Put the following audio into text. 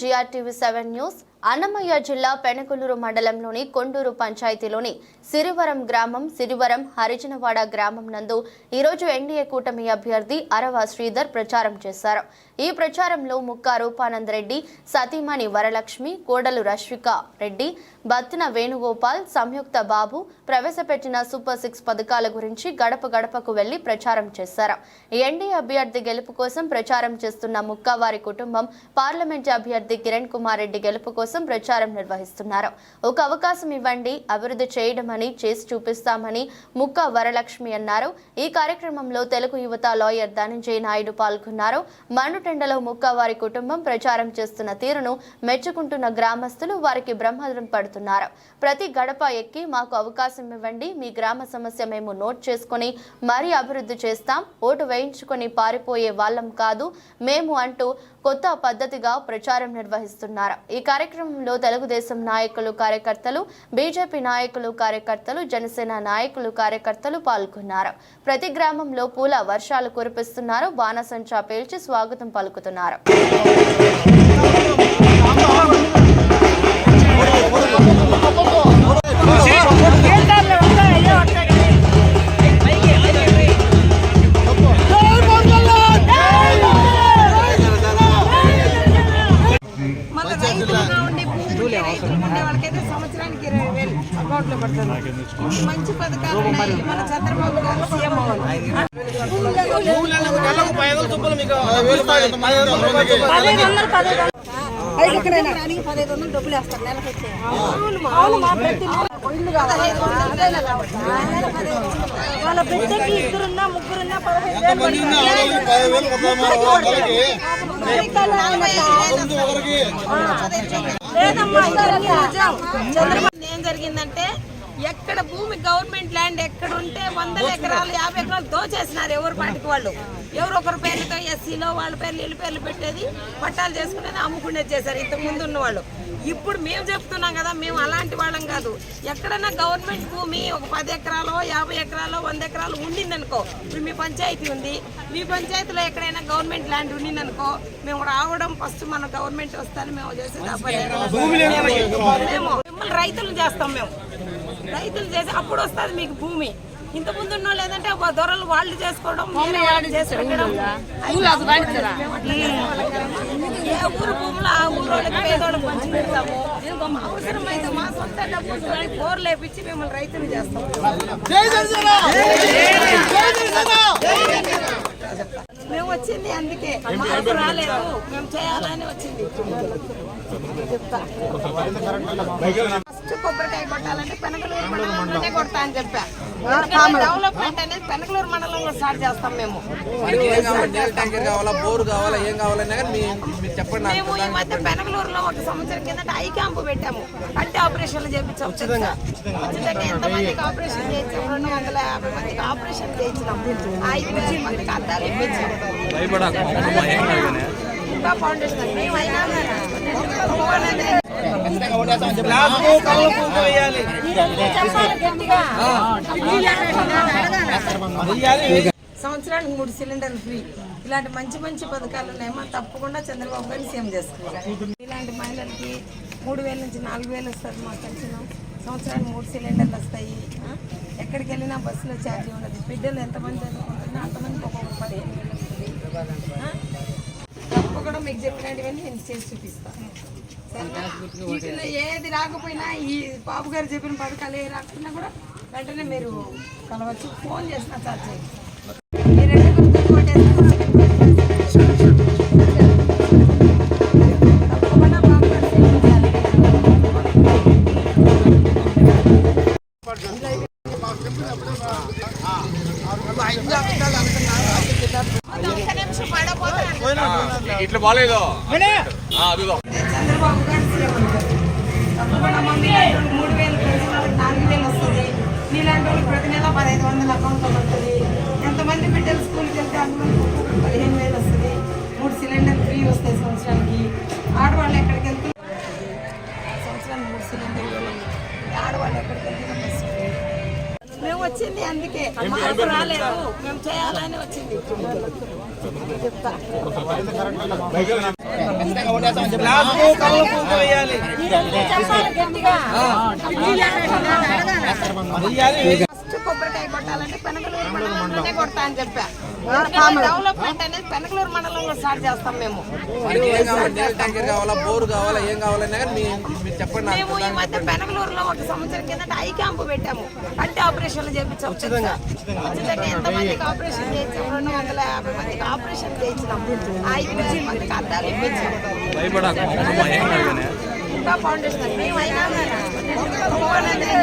GRTV7 news. Annamayya జిల్లా పెనకలూరు మండలంలోని కొండూరు పంచాయతీలోని సిరివరం గ్రామం, సిరివరం హరిజనవాడ గ్రామం నందు ఈరోజు ఎన్డీఏ కూటమి అభ్యర్థి అరవ శ్రీధర్ ప్రచారం చేశారు. ఈ ప్రచారంలో ముక్కా రూపానంద్ రెడ్డి, సతీమణి వరలక్ష్మి, కోడలు రశ్విక రెడ్డి, బత్తిన వేణుగోపాల్, సంయుక్త బాబు ప్రవేశపెట్టిన సూపర్ 6 పథకాల గురించి గడప గడపకు వెళ్లి ప్రచారం చేశారు. ఎన్డీఏ అభ్యర్థి గెలుపు కోసం ప్రచారం చేస్తున్న ముక్కా వారి కుటుంబం పార్లమెంట్ అభ్యర్థి కిరణ్ కుమార్ రెడ్డి గెలుపు కోసం ప్రచారం నిర్వహిస్తున్నారు. ఒక అవకాశం ఇవ్వండి, అభివృద్ధి చేయడమని చేసి చూపిస్తామని ముక్కా వరలక్ష్మి అన్నారు. ఈ కార్యక్రమంలో తెలుగు యువత లాయర్ ధనంజయ నాయుడు పాల్గొన్నారు. మండుటెండలో ముక్కా వారి కుటుంబం ప్రచారం చేస్తున్న తీరును మెచ్చుకుంటున్న గ్రామస్తులు వారికి బ్రహ్మరథం పడుతున్నారు. ప్రతి గడప ఎక్కి మాకు అవకాశం ఇవ్వండి, మీ గ్రామ సమస్య మేము నోట్ చేసుకుని మరీ అభివృద్ధి చేస్తాం, ఓటు వేయించుకొని పారిపోయే వాళ్ళం కాదు మేము అంటూ కొత్త పద్ధతిగా ప్రచారం నిర్వహిస్తున్నారు. ఈ కార్యక్రమంలో తెలుగుదేశం నాయకులు, కార్యకర్తలు, బీజేపీ నాయకులు, కార్యకర్తలు, జనసేన నాయకులు, కార్యకర్తలు పాల్గొన్నారు. ప్రతి గ్రామంలో పూల వర్షాలు కురిపిస్తున్నారు. బాణసంచా పేల్చి స్వాగతం పలుకుతున్నారు. వాళ్ళకైతే సంవత్సరానికి 20,000 అకౌంట్లో పడుతుంది. మంచి పథకాలు ఉన్నాయి. మన చంద్రబాబు గారు సీఎం అవ్వాలి. 1500 డబ్బులు వేస్తారు నెలకు వచ్చే. వాళ్ళ బిడ్డకి 2 ముగ్గురున్నా 15,000. ఏం జరిగిందంటే ఎక్కడ భూమి గవర్నమెంట్ ల్యాండ్ ఎక్కడ ఉంటే 100 ఎకరాలు 50 ఎకరాలు దోచేసినారు. ఎవరి పాటికి వాళ్ళు, ఎవరు ఒకరి పేర్లతో ఎస్సీలో వాళ్ళ పేర్లు వీళ్ళ పేర్లు పెట్టేది, పట్టాలు చేసుకునేది, అమ్ముకునేది చేశారు ఇంతకు ముందు ఉన్న వాళ్ళు. ఇప్పుడు మేము చెప్తున్నాం కదా, మేము అలాంటి వాళ్ళం కాదు. ఎక్కడన్నా గవర్నమెంట్ భూమి ఒక 10 ఎకరాలో 50 ఎకరాలో 100 ఎకరాలు ఉండిందనుకో, ఇప్పుడు మీ పంచాయతీ ఉంది, మీ పంచాయతీలో ఎక్కడైనా గవర్నమెంట్ ల్యాండ్ ఉండిందనుకో, మేము రావడం ఫస్ట్ మన గవర్నమెంట్ వస్తాను మేము చేసేది మిమ్మల్ని రైతులు చేస్తాం. మేము రైతులు చేసి అప్పుడు వస్తుంది మీకు భూమి. ఇంత ముందు ఉన్న లేదంటే దొరలు వాళ్ళు చేసుకోవడం, ఏ ఊరు భూములు ఆ ఊళ్ళోకి పేదోళ్ళకి పంచి పెడతాము. అవసరమైతే మా సొంత డబ్బులు బోర్లు వేపించి మిమ్మల్ని రైతులు చేస్తాం. మేము వచ్చింది అందుకే, మాకు రాలేదు, మేము చేయాలని వచ్చింది. ఫస్ట్ కొబ్బరికాయ కొట్టాలంటే పెనకలూరు మండలంలోనే కొడతా అని చెప్పా. డెవలప్మెంట్ అనేది పెనకలూరు మండలంలో స్టార్ట్ చేస్తాం. మేము మేము ఈ మధ్య పెనకలూరులో 1 సంవత్సరం కిందట ఐ క్యాంపు పెట్టాము. కంటి ఆపరేషన్లు చేయించాం. ఎంతమందికి ఆపరేషన్ చేయించాము? 250 మందికి ఆపరేషన్ చేయించినాం. 5,000 మందికి అద్దాలు ఇప్పించాము. ఇంకా ఫౌండేషన్ మేము అయినా సంవత్సరానికి 3 సిలిండర్లు ఫ్రీ. ఇలాంటి మంచి మంచి పథకాలు ఉన్నాయేమో తప్పకుండా చంద్రబాబు గారిని సీఎం చేసుకోవాలి. ఇలాంటి మహిళలకి 3,000 నుంచి 4,000 వస్తుంది. మాకు తెలిసిన సంవత్సరానికి 3 సిలిండర్లు వస్తాయి. ఎక్కడికి వెళ్ళినా బస్సులో ఛార్జీ ఉండదు. బిడ్డలు ఎంతమంది చదువుకుంటున్నా అంతమందికి ఒక్కొక్క 15,000 తప్పకుండా మీకు చెప్పినటువంటి నేను చేసి చూపిస్తాను. వీటిలో ఏది రాకపోయినా ఈ బాబు గారు చెప్పిన పథకాలు ఏ రాకపోయినా కూడా వెంటనే మీరు కలవచ్చు. ఫోన్ చేసినా ఛార్జ్ చేయండి. తప్పకుండా బాబు గారు చేయించాలి. ఇట్లా బాగాలేదు. చంద్రబాబు గారు సీఎం తప్పకుండా మమ్మీ 3,000 పెన్షన్ 4,000 వస్తుంది. నీలాంటి వాళ్ళకి ప్రతి నెల 1,500 అకౌంట్లో పడుతుంది. ఎంతమంది బిడ్డలు స్కూల్కి వెళ్తే అంతమంది 15,000 వస్తుంది. 3 సిలిండర్లు ఫ్రీ వస్తాయి సంవత్సరానికి. ఆడవాళ్ళు ఎక్కడికి వెళ్తే సంవత్సరానికి 3 సిలిండర్లు, ఆడవాళ్ళు ఎక్కడికి వెళ్తే బస్సు. మేము వచ్చింది అందుకే మాకు రాలేదు, మేము చేయాలని వచ్చింది. ఫస్ట్ కొబ్బరికాయ కొట్టాలంటే పెనకలూరు మండలంలోనే కొడతా అని చెప్పా. డెవలప్మెంట్ అనేది పెనకలూరు మండలంలో స్టార్ట్ చేస్తాం మేము. బోర్ కావాలా ఏం కావాలన్నా కానీ మీరు చెప్పండి. మేము ఈ మధ్య పెనకలూరులో ఒక సంవత్సరం కిందట ఐ క్యాంప్ పెట్టాము. కంటి ఆపరేషన్లు చేయించాం. ఉచితంగా ఎంతమందికి ఆపరేషన్ చేయించాం? 250 మందికి ఆపరేషన్ చేయించినాం. 5,000 మందికి అద్దాలు ఇప్పించాం. ఇంకా ఫౌండేషన్ మేము అయినా